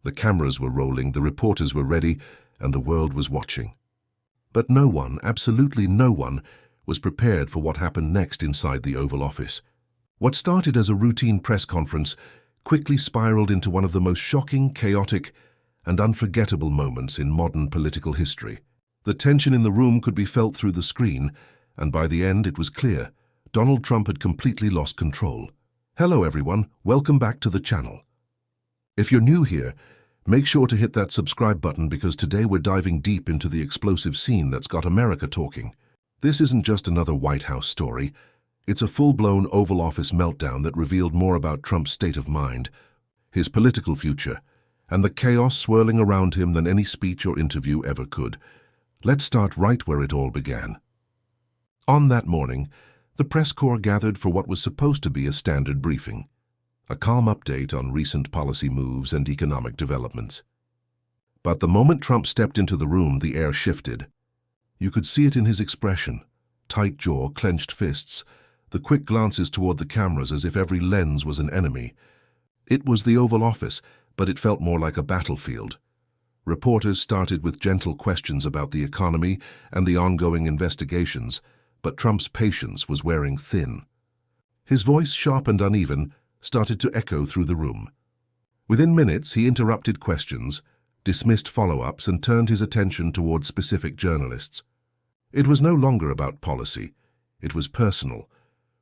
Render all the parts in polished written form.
The cameras were rolling, the reporters were ready, and the world was watching. But no one, absolutely no one, was prepared for what happened next inside the Oval Office. What started as a routine press conference quickly spiraled into one of the most shocking, chaotic, and unforgettable moments in modern political history. The tension in the room could be felt through the screen, and by the end it was clear Donald Trump had completely lost control. Hello everyone, welcome back to the channel. If you're new here, make sure to hit that subscribe button because today we're diving deep into the explosive scene that's got America talking. This isn't just another White House story. It's a full-blown Oval Office meltdown that revealed more about Trump's state of mind, his political future, and the chaos swirling around him than any speech or interview ever could. Let's start right where it all began. On that morning, the press corps gathered for what was supposed to be a standard briefing, a calm update on recent policy moves and economic developments. But the moment Trump stepped into the room, the air shifted. You could see it in his expression, tight jaw, clenched fists, the quick glances toward the cameras as if every lens was an enemy. It was the Oval Office, but it felt more like a battlefield. Reporters started with gentle questions about the economy and the ongoing investigations, but Trump's patience was wearing thin. His voice, sharp and uneven, started to echo through the room. Within minutes, he interrupted questions, dismissed follow-ups, and turned his attention toward specific journalists. It was no longer about policy. It was personal.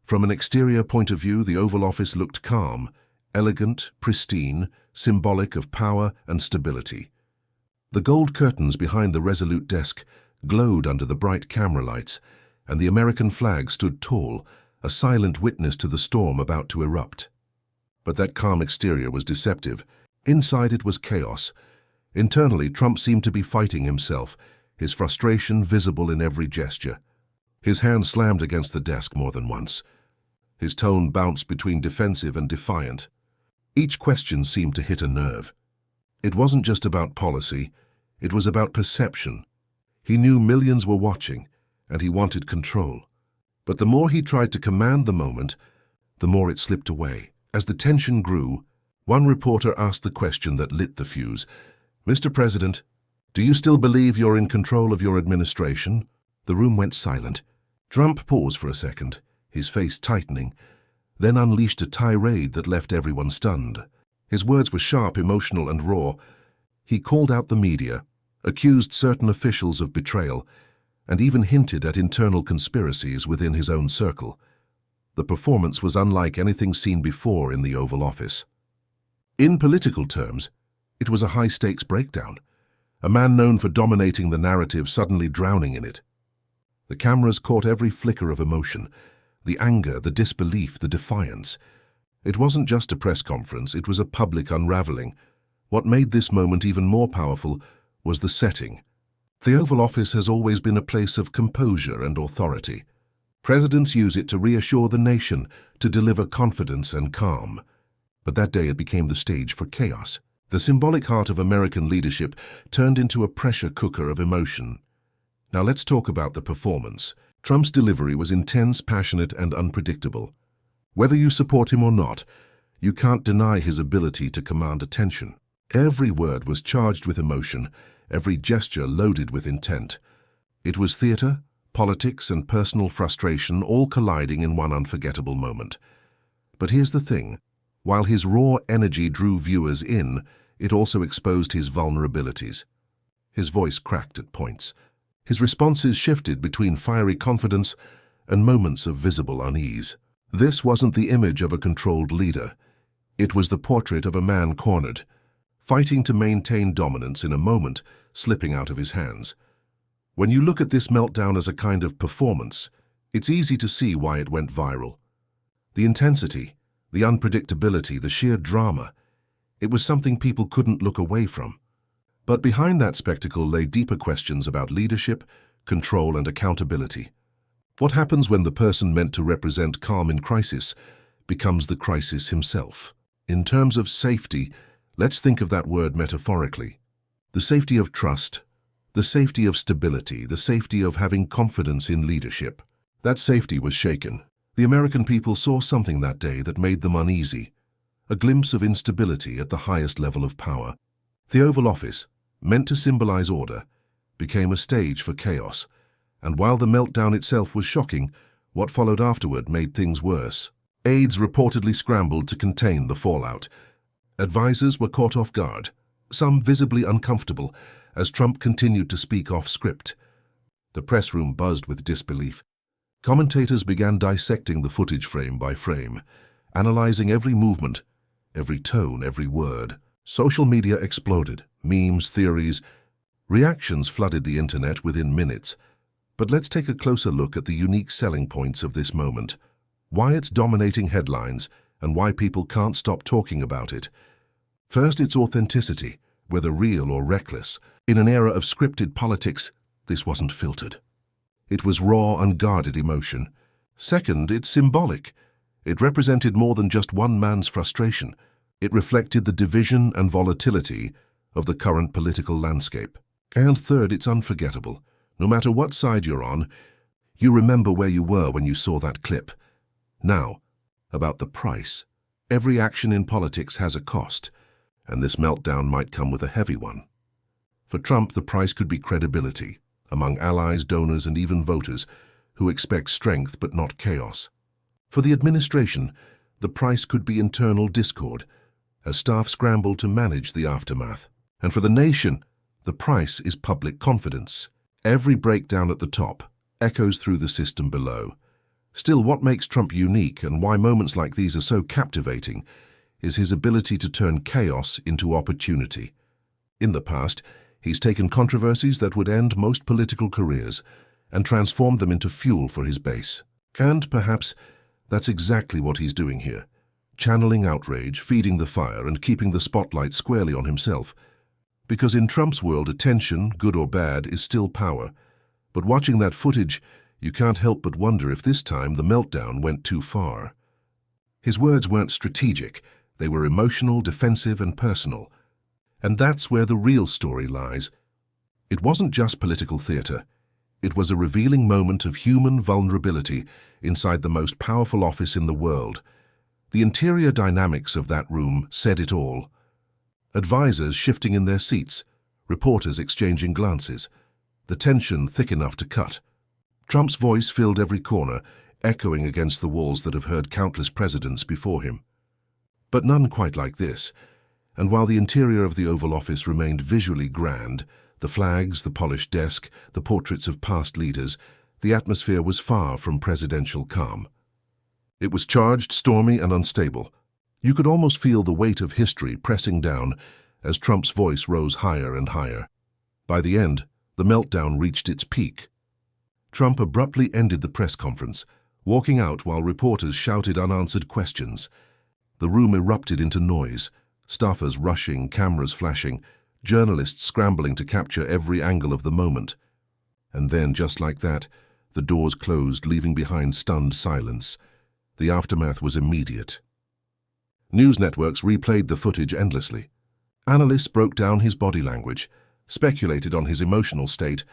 From an exterior point of view, the Oval Office looked calm, elegant, pristine, symbolic of power and stability. The gold curtains behind the resolute desk glowed under the bright camera lights, and the American flag stood tall, a silent witness to the storm about to erupt. But that calm exterior was deceptive. Inside it was chaos. Internally, Trump seemed to be fighting himself, his frustration visible in every gesture. His hand slammed against the desk more than once. His tone bounced between defensive and defiant. Each question seemed to hit a nerve. It wasn't just about policy, it was about perception. He knew millions were watching, and he wanted control. But the more he tried to command the moment, the more it slipped away. As the tension grew, one reporter asked the question that lit the fuse. "Mr. President, do you still believe you're in control of your administration?" The room went silent. Trump paused for a second, his face tightening, then unleashed a tirade that left everyone stunned. His words were sharp, emotional, and raw. He called out the media, accused certain officials of betrayal, and even hinted at internal conspiracies within his own circle. The performance was unlike anything seen before in the Oval Office. In political terms, it was a high-stakes breakdown, a man known for dominating the narrative suddenly drowning in it. The cameras caught every flicker of emotion, the anger, the disbelief, the defiance. It wasn't just a press conference, it was a public unraveling. What made this moment even more powerful was the setting. The Oval Office has always been a place of composure and authority. Presidents use it to reassure the nation, to deliver confidence and calm. But that day it became the stage for chaos. The symbolic heart of American leadership turned into a pressure cooker of emotion. Now let's talk about the performance. Trump's delivery was intense, passionate, and unpredictable. Whether you support him or not, you can't deny his ability to command attention. Every word was charged with emotion, every gesture loaded with intent. It was theater, politics, and personal frustration all colliding in one unforgettable moment. But here's the thing. While his raw energy drew viewers in, it also exposed his vulnerabilities. His voice cracked at points. His responses shifted between fiery confidence and moments of visible unease. This wasn't the image of a controlled leader. It was the portrait of a man cornered, fighting to maintain dominance in a moment slipping out of his hands. When you look at this meltdown as a kind of performance, it's easy to see why it went viral. The intensity, the unpredictability, the sheer drama, it was something people couldn't look away from. But behind that spectacle lay deeper questions about leadership, control, and accountability. What happens when the person meant to represent calm in crisis becomes the crisis himself? In terms of safety, let's think of that word metaphorically. The safety of trust, the safety of stability, the safety of having confidence in leadership. That safety was shaken. The American people saw something that day that made them uneasy, a glimpse of instability at the highest level of power. The Oval Office, meant to symbolize order, became a stage for chaos, and while the meltdown itself was shocking, what followed afterward made things worse. Aides reportedly scrambled to contain the fallout. Advisors were caught off guard, some visibly uncomfortable, as Trump continued to speak off script. The press room buzzed with disbelief. Commentators began dissecting the footage frame by frame, analyzing every movement, every tone, every word. Social media exploded, memes, theories. Reactions flooded the internet within minutes. But let's take a closer look at the unique selling points of this moment, why it's dominating headlines, and why people can't stop talking about it. First, its authenticity, whether real or reckless. In an era of scripted politics, this wasn't filtered. It was raw, unguarded emotion. Second, it's symbolic. It represented more than just one man's frustration. It reflected the division and volatility of the current political landscape. And third, it's unforgettable. No matter what side you're on, you remember where you were when you saw that clip. Now, about the price. Every action in politics has a cost, and this meltdown might come with a heavy one. For Trump, the price could be credibility among allies, donors, and even voters who expect strength but not chaos. For the administration, the price could be internal discord, as staff scramble to manage the aftermath. And for the nation, the price is public confidence. Every breakdown at the top echoes through the system below. Still, what makes Trump unique and why moments like these are so captivating is his ability to turn chaos into opportunity. In the past, he's taken controversies that would end most political careers and transformed them into fuel for his base. And perhaps that's exactly what he's doing here, channeling outrage, feeding the fire, and keeping the spotlight squarely on himself. Because in Trump's world, attention, good or bad, is still power. But watching that footage, you can't help but wonder if this time the meltdown went too far. His words weren't strategic. They were emotional, defensive, and personal. And that's where the real story lies. It wasn't just political theater. It was a revealing moment of human vulnerability inside the most powerful office in the world. The interior dynamics of that room said it all. Advisors shifting in their seats, reporters exchanging glances, the tension thick enough to cut. Trump's voice filled every corner, echoing against the walls that have heard countless presidents before him. But none quite like this. And while the interior of the Oval Office remained visually grand, the flags, the polished desk, the portraits of past leaders, the atmosphere was far from presidential calm. It was charged, stormy, and unstable. You could almost feel the weight of history pressing down as Trump's voice rose higher and higher. By the end, the meltdown reached its peak. Trump abruptly ended the press conference, walking out while reporters shouted unanswered questions. The room erupted into noise, staffers rushing, cameras flashing, journalists scrambling to capture every angle of the moment. And then, just like that, the doors closed, leaving behind stunned silence. The aftermath was immediate. News networks replayed the footage endlessly. Analysts broke down his body language, speculated on his emotional state,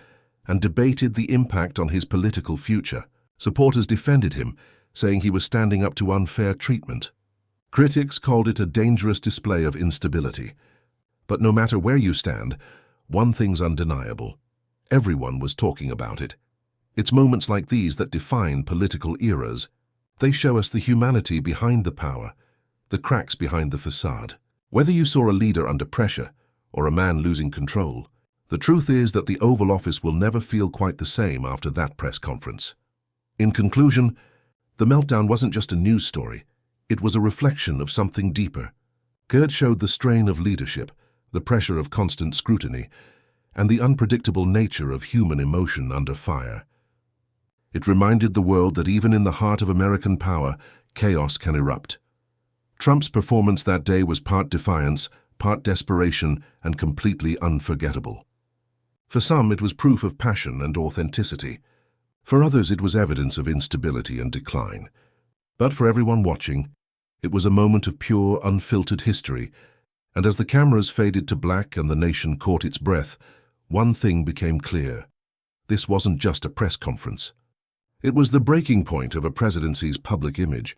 and debated the impact on his political future. Supporters defended him, saying he was standing up to unfair treatment. Critics called it a dangerous display of instability. But no matter where you stand, one thing's undeniable. Everyone was talking about it. It's moments like these that define political eras. They show us the humanity behind the power, the cracks behind the facade. Whether you saw a leader under pressure or a man losing control, the truth is that the Oval Office will never feel quite the same after that press conference. In conclusion, the meltdown wasn't just a news story. It was a reflection of something deeper. It showed the strain of leadership, the pressure of constant scrutiny, and the unpredictable nature of human emotion under fire. It reminded the world that even in the heart of American power, chaos can erupt. Trump's performance that day was part defiance, part desperation, and completely unforgettable. For some, it was proof of passion and authenticity. For others, it was evidence of instability and decline. But for everyone watching, it was a moment of pure, unfiltered history, and as the cameras faded to black and the nation caught its breath, one thing became clear. This wasn't just a press conference. It was the breaking point of a presidency's public image.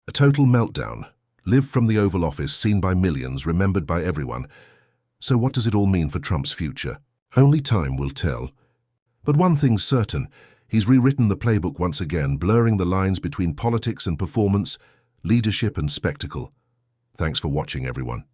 A total meltdown, lived from the Oval Office, seen by millions, remembered by everyone. So what does it all mean for Trump's future? Only time will tell. But one thing's certain, he's rewritten the playbook once again, blurring the lines between politics and performance, leadership and spectacle. Thanks for watching, everyone.